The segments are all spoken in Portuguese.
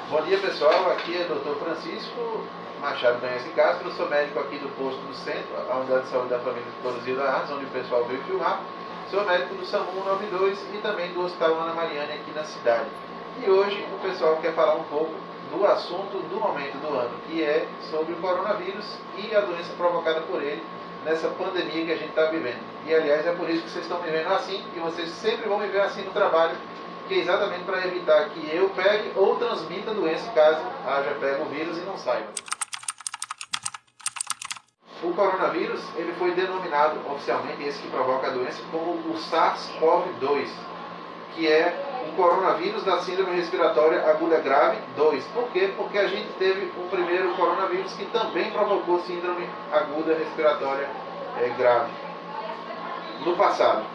Bom dia, pessoal, aqui é o Dr. Francisco Machado Danhas Castro, eu sou médico aqui do posto do centro, a unidade de saúde da família de Torres da Artes, onde o pessoal veio filmar. Sou médico do SAMU 192 e também do Hospital Ana Mariane aqui na cidade. E hoje o pessoal quer falar um pouco do assunto do momento do ano, que é sobre o coronavírus e a doença provocada por ele nessa pandemia que a gente está vivendo. E aliás é por isso que vocês estão me vendo assim, e vocês sempre vão me ver assim no trabalho, que é exatamente para evitar que eu pegue ou transmita a doença caso haja pego o vírus e não saiba. O coronavírus ele foi denominado oficialmente, esse que provoca a doença, como o SARS-CoV-2, que é o coronavírus da síndrome respiratória aguda grave 2. Por quê? Porque a gente teve um primeiro coronavírus que também provocou síndrome aguda respiratória grave no passado.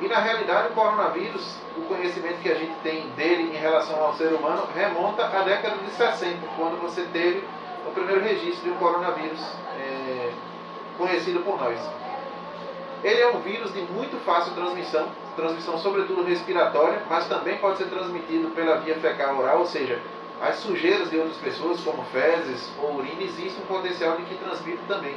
E na realidade o coronavírus, o conhecimento que a gente tem dele em relação ao ser humano remonta à década de 60, quando você teve o primeiro registro de um coronavírus conhecido por nós. Ele é um vírus de muito fácil transmissão sobretudo respiratória, mas também pode ser transmitido pela via fecal oral, ou seja, as sujeiras de outras pessoas, como fezes ou urina, existe um potencial de que transmita também.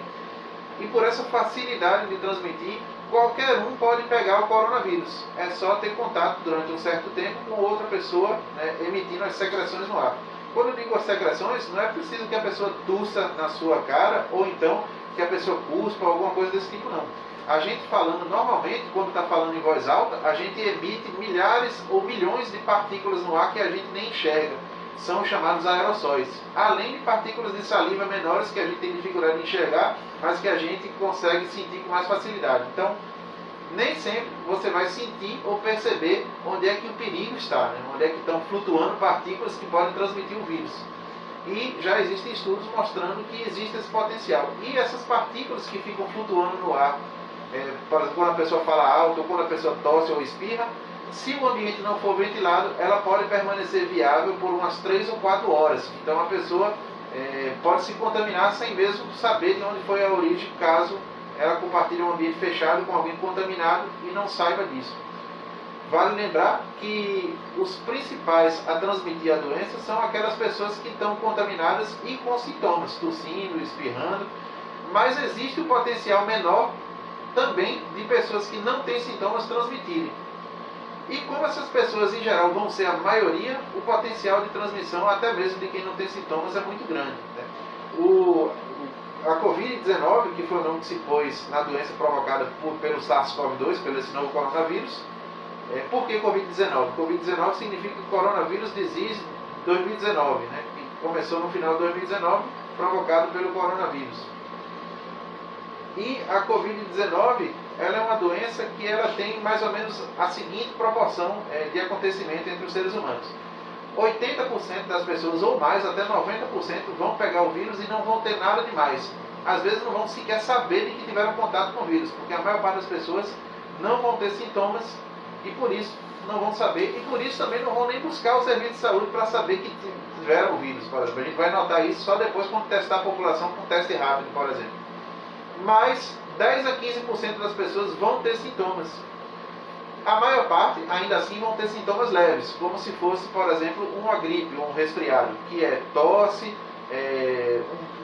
E por essa facilidade de transmitir, qualquer um pode pegar o coronavírus. É só ter contato durante um certo tempo com outra pessoa, emitindo as secreções no ar. Quando eu digo as secreções, não é preciso que a pessoa tussa na sua cara, ou então que a pessoa cuspa, alguma coisa desse tipo, não. A gente falando normalmente, quando está falando em voz alta, a gente emite milhares ou milhões de partículas no ar que a gente nem enxerga. São chamados aerossóis. Além de partículas de saliva menores que a gente tem dificuldade de enxergar, mas que a gente consegue sentir com mais facilidade. Então, nem sempre você vai sentir ou perceber onde é que o perigo está, onde é que estão flutuando partículas que podem transmitir o vírus. E já existem estudos mostrando que existe esse potencial. E essas partículas que ficam flutuando no ar, por exemplo, quando a pessoa fala alto, ou quando a pessoa tosse ou espirra, se o ambiente não for ventilado, ela pode permanecer viável por umas 3 ou 4 horas. Então a pessoa pode se contaminar sem mesmo saber de onde foi a origem, caso ela compartilhe um ambiente fechado com alguém contaminado e não saiba disso. Vale lembrar que os principais a transmitir a doença são aquelas pessoas que estão contaminadas e com sintomas, tossindo, espirrando, mas existe o potencial menor também de pessoas que não têm sintomas transmitirem. E como essas pessoas em geral vão ser a maioria, o potencial de transmissão, até mesmo de quem não tem sintomas, é muito grande. A Covid-19, que foi o nome que se pôs na doença provocada pelo SARS-CoV-2, pelo esse novo coronavírus. Por que Covid-19? Covid-19 significa Coronavírus Disease 2019, que começou no final de 2019, provocado pelo coronavírus. E a Covid-19, ela é uma doença que ela tem mais ou menos a seguinte proporção de acontecimento entre os seres humanos. 80% das pessoas, ou mais, até 90%, vão pegar o vírus e não vão ter nada demais. Às vezes não vão sequer saber de que tiveram contato com o vírus, porque a maior parte das pessoas não vão ter sintomas e por isso não vão saber, e por isso também não vão nem buscar o serviço de saúde para saber que tiveram o vírus, por exemplo. A gente vai notar isso só depois quando testar a população com teste rápido, por exemplo. Mas 10 a 15% das pessoas vão ter sintomas. A maior parte, ainda assim, vão ter sintomas leves, como se fosse, por exemplo, uma gripe, um resfriado, que é tosse,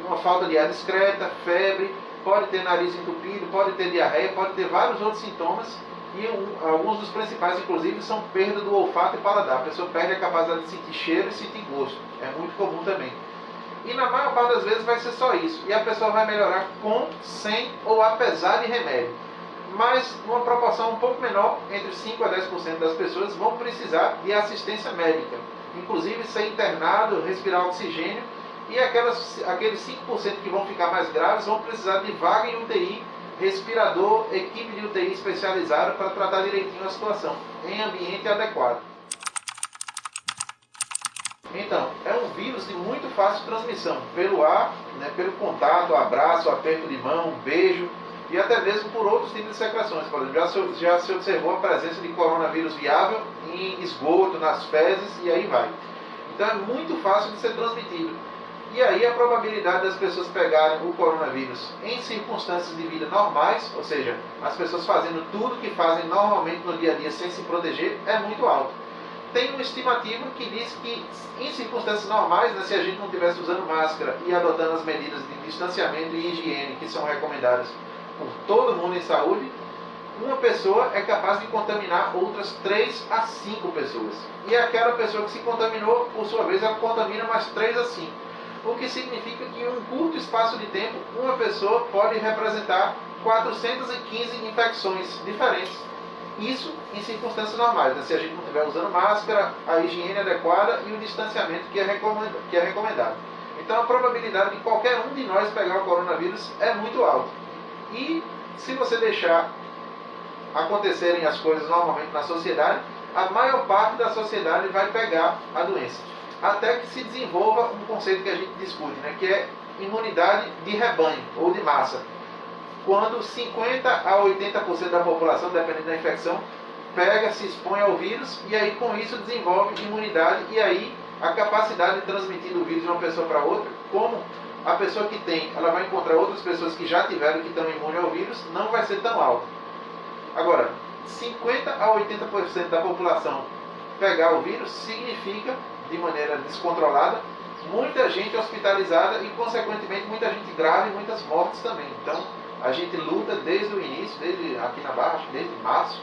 uma falta de ar discreta, febre, pode ter nariz entupido, pode ter diarreia, pode ter vários outros sintomas, e alguns dos principais, inclusive, são perda do olfato e paladar. A pessoa perde a capacidade de sentir cheiro e sentir gosto. É muito comum também. E na maior parte das vezes vai ser só isso. E a pessoa vai melhorar com, sem ou apesar de remédio. Mas numa proporção um pouco menor, entre 5 a 10% das pessoas vão precisar de assistência médica. Inclusive ser internado, respirar oxigênio. E aqueles 5% que vão ficar mais graves vão precisar de vaga em UTI, respirador, equipe de UTI especializada para tratar direitinho a situação, em ambiente adequado. Então, é um vírus de muito fácil transmissão, pelo ar, pelo contato, abraço, aperto de mão, beijo, e até mesmo por outros tipos de secreções. Por exemplo, já se observou a presença de coronavírus viável em esgoto, nas fezes, e aí vai. Então é muito fácil de ser transmitido. E aí a probabilidade das pessoas pegarem o coronavírus em circunstâncias de vida normais, ou seja, as pessoas fazendo tudo que fazem normalmente no dia a dia sem se proteger, é muito alto. tem uma estimativa que diz que, em circunstâncias normais, né, se a gente não estivesse usando máscara e adotando as medidas de distanciamento e higiene que são recomendadas por todo mundo em saúde, uma pessoa é capaz de contaminar outras 3 a 5 pessoas. E aquela pessoa que se contaminou, por sua vez, ela contamina mais 3 a 5. O que significa que em um curto espaço de tempo, uma pessoa pode representar 415 infecções diferentes. Isso em circunstâncias normais, né? Se a gente não estiver usando máscara, a higiene adequada e o distanciamento que é recomendado. Então a probabilidade de qualquer um de nós pegar o coronavírus é muito alta. E se você deixar acontecerem as coisas normalmente na sociedade, a maior parte da sociedade vai pegar a doença. Até que se desenvolva um conceito que a gente discute, né, que é imunidade de rebanho ou de massa. Quando 50 a 80% da população, dependendo da infecção, pega, se expõe ao vírus e aí com isso desenvolve imunidade e aí a capacidade de transmitir o vírus de uma pessoa para outra, como a pessoa que tem, ela vai encontrar outras pessoas que já tiveram que estão imunes ao vírus, não vai ser tão alta. Agora, 50 a 80% da população pegar o vírus significa, de maneira descontrolada, muita gente hospitalizada e, consequentemente, muita gente grave e muitas mortes também. Então, a gente luta desde o início, desde aqui na Barra, desde março,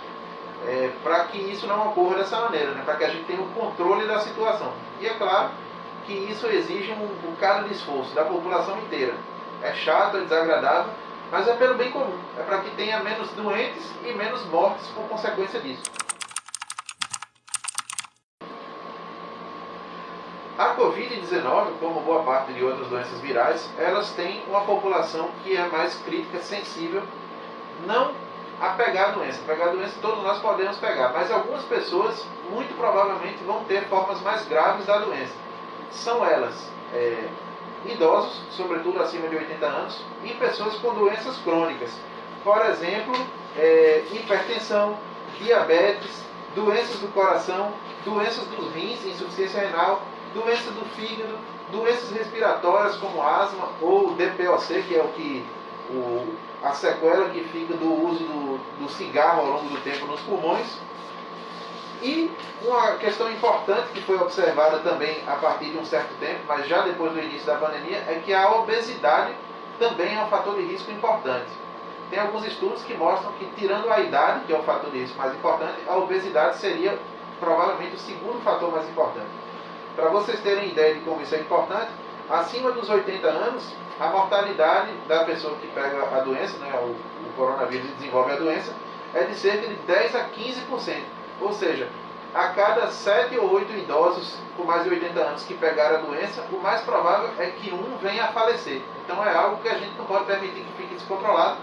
para que isso não ocorra dessa maneira, né? Para que a gente tenha o controle da situação. E é claro que isso exige um bocado de esforço da população inteira. É chato, é desagradável, mas é pelo bem comum. É para que tenha menos doentes e menos mortes por consequência disso. A Covid-19, como boa parte de outras doenças virais, elas têm uma população que é mais crítica, sensível, não a pegar a doença. Pegar a doença todos nós podemos pegar, mas algumas pessoas muito provavelmente vão ter formas mais graves da doença. São elas idosos, sobretudo acima de 80 anos, e pessoas com doenças crônicas. Por exemplo, hipertensão, diabetes, doenças do coração, doenças dos rins, insuficiência renal, doenças do fígado, doenças respiratórias como asma ou DPOC, que é a sequela que fica do uso do cigarro ao longo do tempo nos pulmões. E uma questão importante que foi observada também a partir de um certo tempo, mas já depois do início da pandemia, é que a obesidade também é um fator de risco importante. Tem alguns estudos que mostram que, tirando a idade, que é o fator de risco mais importante, a obesidade seria provavelmente o segundo fator mais importante. Para vocês terem ideia de como isso é importante, acima dos 80 anos, a mortalidade da pessoa que pega a doença, né, o coronavírus e desenvolve a doença, é de cerca de 10 a 15%. Ou seja, a cada 7 ou 8 idosos com mais de 80 anos que pegaram a doença, o mais provável é que um venha a falecer. Então é algo que a gente não pode permitir que fique descontrolado,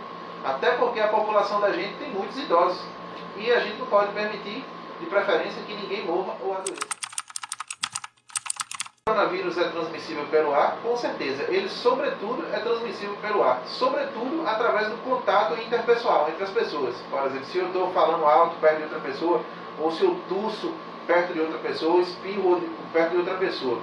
até porque a população da gente tem muitos idosos. E a gente não pode permitir, de preferência, que ninguém morra ou adoeça. O coronavírus é transmissível pelo ar? Com certeza. Ele, sobretudo, é transmissível pelo ar. Sobretudo, através do contato interpessoal entre as pessoas. Por exemplo, se eu estou falando alto perto de outra pessoa, ou se eu tuço perto de outra pessoa, espirro perto de outra pessoa.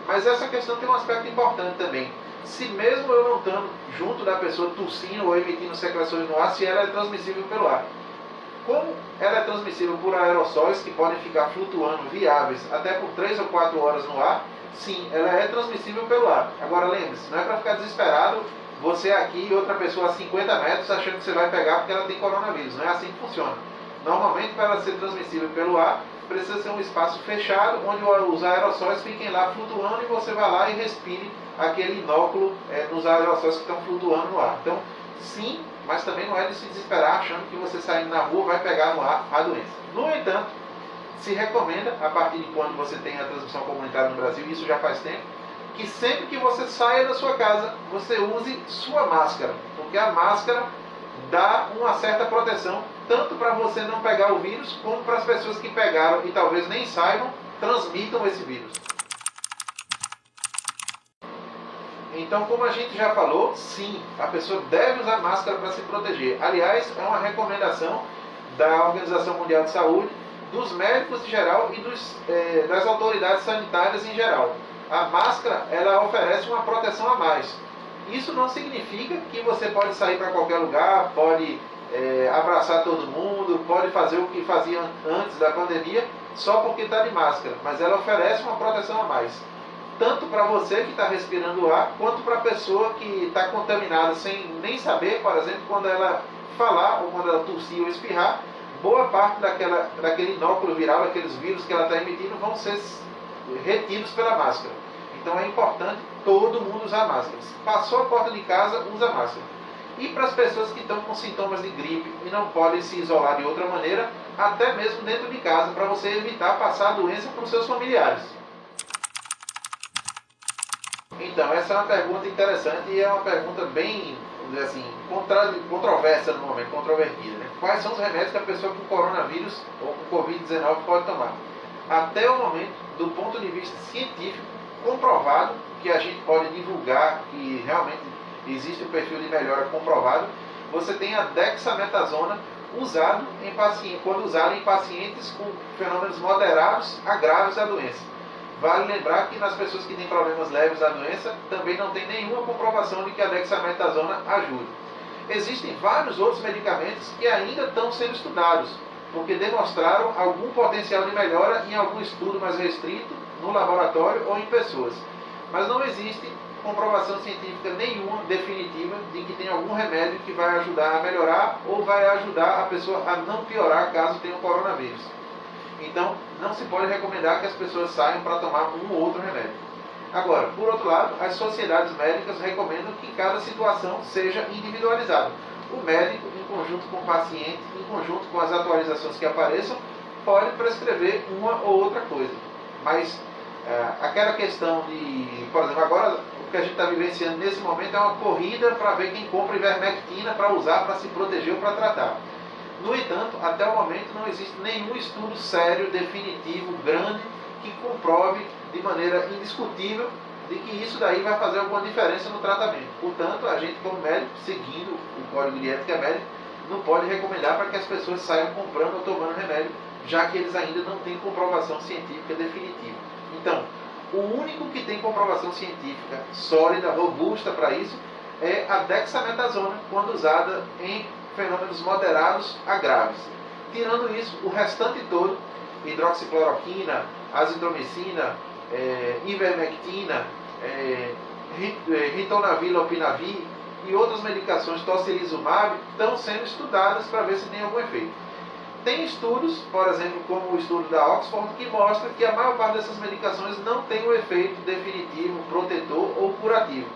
Mas essa questão tem um aspecto importante também. Se mesmo eu não estando junto da pessoa tossindo ou emitindo secreções no ar, se ela é transmissível pelo ar. Como ela é transmissível por aerossóis que podem ficar flutuando viáveis até por 3 ou 4 horas no ar, sim, ela é transmissível pelo ar. Agora lembre-se, não é para ficar desesperado você aqui e outra pessoa a 50 metros achando que você vai pegar porque ela tem coronavírus. Não é assim que funciona. Normalmente, para ela ser transmissível pelo ar, precisa ser um espaço fechado onde os aerossóis fiquem lá flutuando e você vai lá e respire aquele inóculo nos aerossóis que estão flutuando no ar. Então, sim, mas também não é de se desesperar achando que você saindo na rua vai pegar no ar a doença. No entanto, se recomenda, a partir de quando você tem a transmissão comunitária no Brasil, isso já faz tempo, que sempre que você saia da sua casa, você use sua máscara, porque a máscara dá uma certa proteção, tanto para você não pegar o vírus, como para as pessoas que pegaram e talvez nem saibam, transmitam esse vírus. Então, como a gente já falou, sim, a pessoa deve usar máscara para se proteger. Aliás, é uma recomendação da Organização Mundial de Saúde, dos médicos em geral e das autoridades sanitárias em geral. A máscara, ela oferece uma proteção a mais. Isso não significa que você pode sair para qualquer lugar, pode abraçar todo mundo, pode fazer o que fazia antes da pandemia, só porque está de máscara, mas ela oferece uma proteção a mais. Tanto para você que está respirando o ar, quanto para a pessoa que está contaminada sem nem saber, por exemplo, quando ela falar ou quando ela tossir ou espirrar, boa parte daquele inóculo viral, aqueles vírus que ela está emitindo, vão ser retidos pela máscara. Então é importante todo mundo usar máscara. Passou a porta de casa, usa máscara. E para as pessoas que estão com sintomas de gripe e não podem se isolar de outra maneira, até mesmo dentro de casa, para você evitar passar a doença para os seus familiares. Então, essa é uma pergunta interessante e é uma pergunta bem, vamos dizer assim, controversa no momento, controvertida. Né? Quais são os remédios que a pessoa com coronavírus ou com Covid-19 pode tomar? Até o momento, do ponto de vista científico, comprovado, que a gente pode divulgar, que realmente existe um perfil de melhora comprovado, você tem a dexametasona usado quando usado em pacientes com fenômenos moderados a graves da doença. Vale lembrar que nas pessoas que têm problemas leves da doença, também não tem nenhuma comprovação de que a dexametasona ajude. Existem vários outros medicamentos que ainda estão sendo estudados, porque demonstraram algum potencial de melhora em algum estudo mais restrito, no laboratório ou em pessoas. Mas não existe comprovação científica nenhuma definitiva de que tem algum remédio que vai ajudar a melhorar ou vai ajudar a pessoa a não piorar caso tenha o coronavírus. Então, não se pode recomendar que as pessoas saiam para tomar um ou outro remédio. Agora, por outro lado, as sociedades médicas recomendam que cada situação seja individualizada. O médico, em conjunto com o paciente, em conjunto com as atualizações que apareçam, pode prescrever uma ou outra coisa. Mas aquela questão de, por exemplo, agora o que a gente está vivenciando nesse momento é uma corrida para ver quem compra ivermectina para usar, para se proteger ou para tratar. No entanto, até o momento não existe nenhum estudo sério, definitivo, grande, que comprove de maneira indiscutível de que isso daí vai fazer alguma diferença no tratamento. Portanto, a gente como médico, seguindo o Código de Ética Médica, não pode recomendar para que as pessoas saiam comprando ou tomando remédio, já que eles ainda não têm comprovação científica definitiva. Então, o único que tem comprovação científica sólida, robusta para isso, é a dexametasona, quando usada em fenômenos moderados a graves. Tirando isso, o restante todo, hidroxicloroquina, azitromicina, ivermectina, ritonavir, lopinavir e outras medicações, tocilizumab, estão sendo estudadas para ver se tem algum efeito. Tem estudos, por exemplo, como o estudo da Oxford, que mostra que a maior parte dessas medicações não tem o efeito definitivo, protetor ou curativo.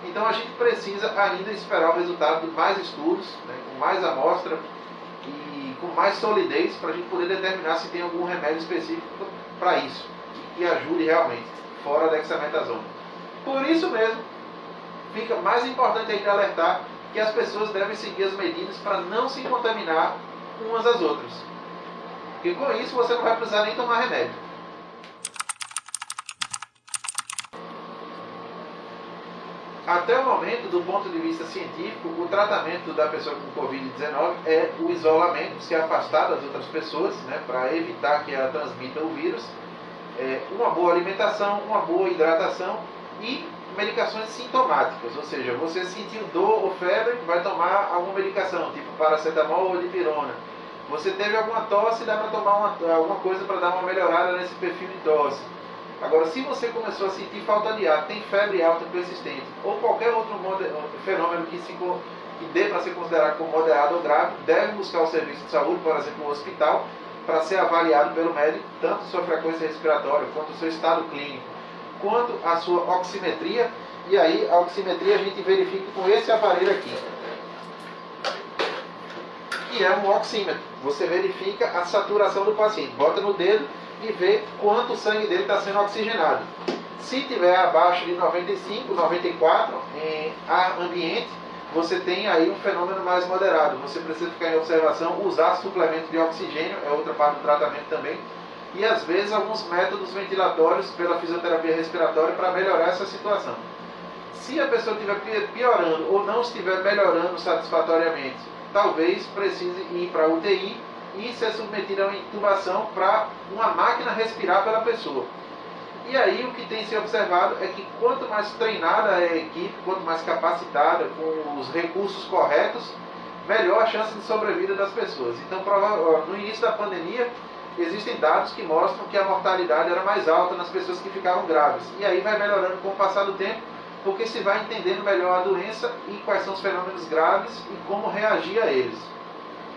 Então a gente precisa ainda esperar o resultado de mais estudos, né, com mais amostra e com mais solidez para a gente poder determinar se tem algum remédio específico para isso, que ajude realmente, fora a dexametasona. Por isso mesmo, fica mais importante ainda alertar que as pessoas devem seguir as medidas para não se contaminar umas às outras. Porque com isso você não vai precisar nem tomar remédio. Até o momento, do ponto de vista científico, o tratamento da pessoa com Covid-19 é o isolamento, se afastar das outras pessoas, né, para evitar que ela transmita o vírus, uma boa alimentação, uma boa hidratação e medicações sintomáticas, ou seja, você sentiu dor ou febre, vai tomar alguma medicação, tipo paracetamol ou dipirona. Você teve alguma tosse, dá para tomar alguma coisa para dar uma melhorada nesse perfil de tosse. Agora, se você começou a sentir falta de ar, tem febre alta persistente, ou qualquer outro fenômeno que dê para ser considerado como moderado ou grave, deve buscar o serviço de saúde, por exemplo, no hospital, para ser avaliado pelo médico, tanto sua frequência respiratória, quanto o seu estado clínico, quanto a sua oximetria. E aí, a oximetria a gente verifica com esse aparelho aqui, que é um oxímetro. Você verifica a saturação do paciente, bota no dedo e vê quanto o sangue dele está sendo oxigenado. Se tiver abaixo de 95, 94 em ar ambiente, você tem aí um fenômeno mais moderado. Você precisa ficar em observação, usar suplemento de oxigênio, é outra parte do tratamento também, e às vezes alguns métodos ventilatórios pela fisioterapia respiratória para melhorar essa situação. Se a pessoa estiver piorando ou não estiver melhorando satisfatoriamente, talvez precise ir para a UTI e ser submetida a uma intubação para uma máquina respirar pela pessoa. E aí o que tem se observado é que quanto mais treinada é a equipe, quanto mais capacitada, com os recursos corretos, melhor a chance de sobrevida das pessoas. Então, no início da pandemia, existem dados que mostram que a mortalidade era mais alta nas pessoas que ficavam graves. E aí vai melhorando com o passar do tempo, porque se vai entendendo melhor a doença e quais são os fenômenos graves e como reagir a eles.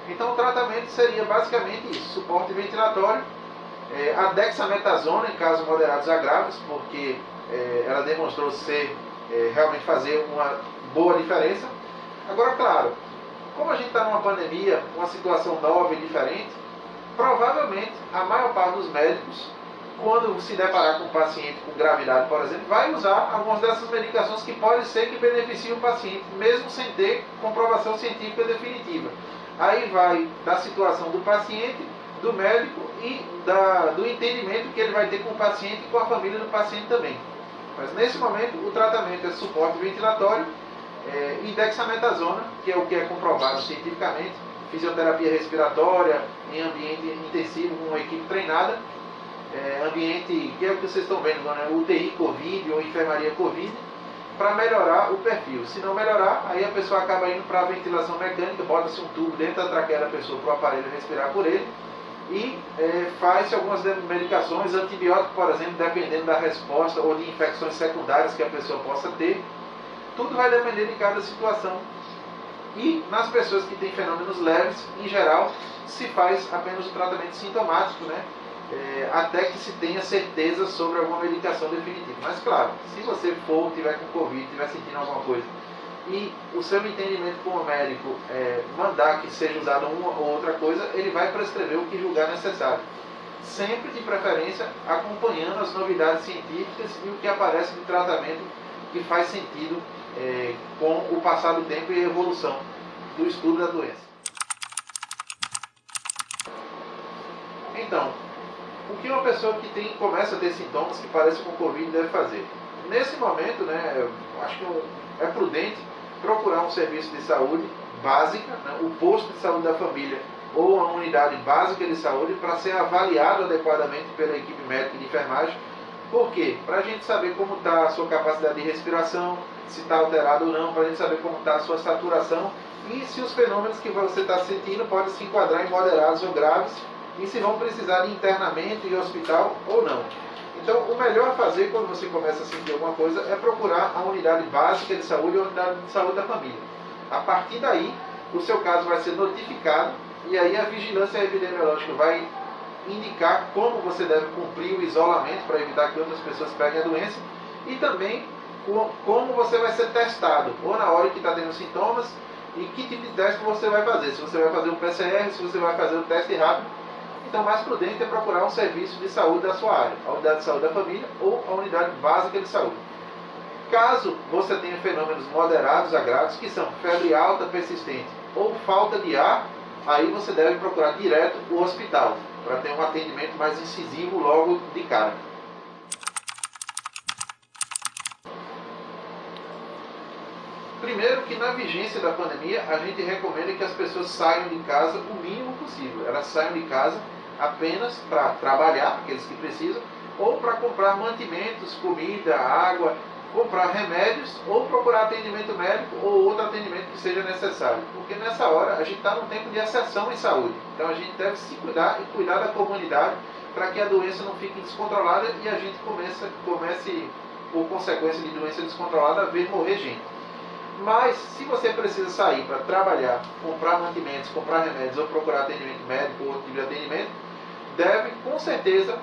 Então o tratamento seria basicamente isso: suporte ventilatório, a dexametasona em casos moderados a graves, porque ela demonstrou ser realmente fazer uma boa diferença. Agora, claro, como a gente está numa pandemia, uma situação nova e diferente, provavelmente a maior parte dos médicos, quando se deparar com um paciente com gravidade, por exemplo, vai usar algumas dessas medicações que pode ser que beneficiem o paciente, mesmo sem ter comprovação científica definitiva. Aí vai da situação do paciente, do médico e do entendimento que ele vai ter com o paciente e com a família do paciente também. Mas nesse momento o tratamento é suporte ventilatório e dexametasona, que é o que é comprovado cientificamente, fisioterapia respiratória em ambiente intensivo com uma equipe treinada, ambiente que é o que vocês estão vendo, né? UTI Covid ou enfermaria Covid, para melhorar o perfil. Se não melhorar, aí a pessoa acaba indo para a ventilação mecânica, bota-se um tubo dentro da traqueia da pessoa para o aparelho respirar por ele e faz-se algumas medicações, antibiótico, por exemplo, dependendo da resposta ou de infecções secundárias que a pessoa possa ter. Tudo vai depender de cada situação. E nas pessoas que têm fenômenos leves, em geral, se faz apenas o tratamento sintomático, né? Até que se tenha certeza sobre alguma medicação definitiva. Mas claro, se você tiver com Covid, estiver sentindo alguma coisa, e o seu entendimento como médico mandar que seja usada uma ou outra coisa, ele vai prescrever o que julgar necessário. Sempre de preferência acompanhando as novidades científicas e o que aparece no tratamento que faz sentido com o passar do tempo e a evolução do estudo da doença. Então, o que uma pessoa que começa a ter sintomas que parecem com Covid deve fazer? Nesse momento, né, eu acho que é prudente procurar um serviço de saúde básica, né, o posto de saúde da família ou a unidade básica de saúde, para ser avaliado adequadamente pela equipe médica e de enfermagem. Por quê? Para a gente saber como está a sua capacidade de respiração, se está alterado ou não, para a gente saber como está a sua saturação e se os fenômenos que você está sentindo podem se enquadrar em moderados ou graves e se vão precisar de internamento em hospital ou não. Então, o melhor a fazer quando você começa a sentir alguma coisa é procurar a unidade básica de saúde ou a unidade de saúde da família. A partir daí, o seu caso vai ser notificado e aí a vigilância epidemiológica vai indicar como você deve cumprir o isolamento para evitar que outras pessoas peguem a doença e também como você vai ser testado, ou na hora que está tendo sintomas e que tipo de teste você vai fazer. Se você vai fazer um PCR, se você vai fazer um teste rápido. Então, mais prudente é procurar um serviço de saúde da sua área, a unidade de saúde da família ou a unidade básica de saúde. Caso você tenha fenômenos moderados a graves, que são febre alta persistente ou falta de ar, aí você deve procurar direto o hospital, para ter um atendimento mais incisivo logo de cara. Primeiro que na vigência da pandemia, a gente recomenda que as pessoas saiam de casa o mínimo possível. Elas saiam de casa apenas para trabalhar, aqueles que precisam, ou para comprar mantimentos, comida, água, comprar remédios, ou procurar atendimento médico ou outro atendimento que seja necessário. Porque nessa hora a gente está num tempo de exceção em saúde. Então a gente deve se cuidar e cuidar da comunidade para que a doença não fique descontrolada e a gente comece, por consequência de doença descontrolada, a ver morrer gente. Mas, se você precisa sair para trabalhar, comprar mantimentos, comprar remédios ou procurar atendimento médico ou outro tipo de atendimento, deve, com certeza,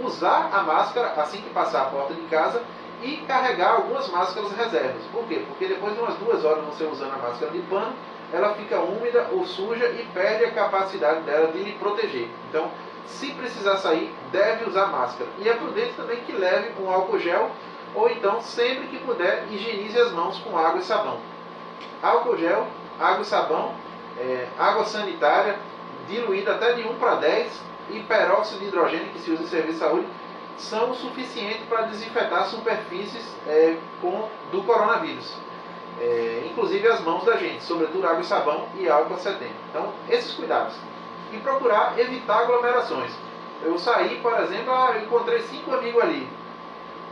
usar a máscara assim que passar a porta de casa e carregar algumas máscaras reservas. Por quê? Porque depois de umas 2 horas você usando a máscara de pano, ela fica úmida ou suja e perde a capacidade dela de lhe proteger. Então, se precisar sair, deve usar máscara. E é prudente também que leve um álcool gel, ou então, sempre que puder, higienize as mãos com água e sabão. Álcool gel, água e sabão, água sanitária, diluída até de 1:10, e peróxido de hidrogênio, que se usa em serviço de saúde, são o suficiente para desinfetar superfícies do coronavírus. Inclusive as mãos da gente, sobretudo água e sabão e álcool 70. Então, esses cuidados. E procurar evitar aglomerações. Eu saí, por exemplo, encontrei 5 amigos ali.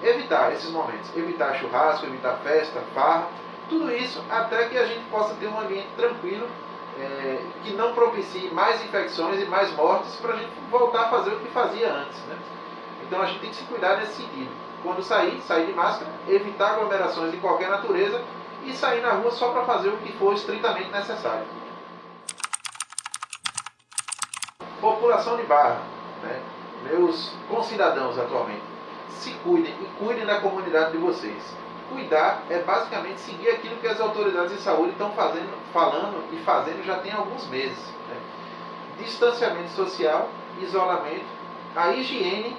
Evitar esses momentos, evitar churrasco, evitar festa, farra, tudo isso até que a gente possa ter um ambiente tranquilo que não propicie mais infecções e mais mortes para a gente voltar a fazer o que fazia antes, né? Então a gente tem que se cuidar nesse sentido. Quando sair de máscara, evitar aglomerações de qualquer natureza e sair na rua só para fazer o que for estritamente necessário. População de Barra, né? Meus concidadãos atualmente, se cuidem e cuidem da comunidade de vocês. Cuidar é basicamente seguir aquilo que as autoridades de saúde estão falando e fazendo já tem alguns meses, né? Distanciamento social, isolamento, a higiene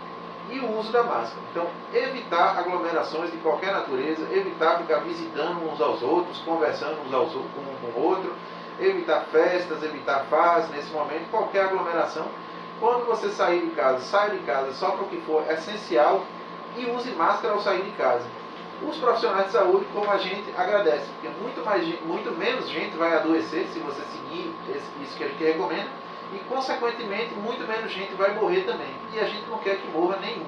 e o uso da máscara. Então, evitar aglomerações de qualquer natureza, evitar ficar visitando uns aos outros, conversando uns aos outros, um com o outro, evitar festas, evitar farras nesse momento, qualquer aglomeração. Quando você sair de casa, saia de casa só para o que for essencial e use máscara ao sair de casa. Os profissionais de saúde, como a gente, agradece, porque muito menos gente vai adoecer se você seguir isso que a gente recomenda, e consequentemente muito menos gente vai morrer também. E a gente não quer que morra nenhum.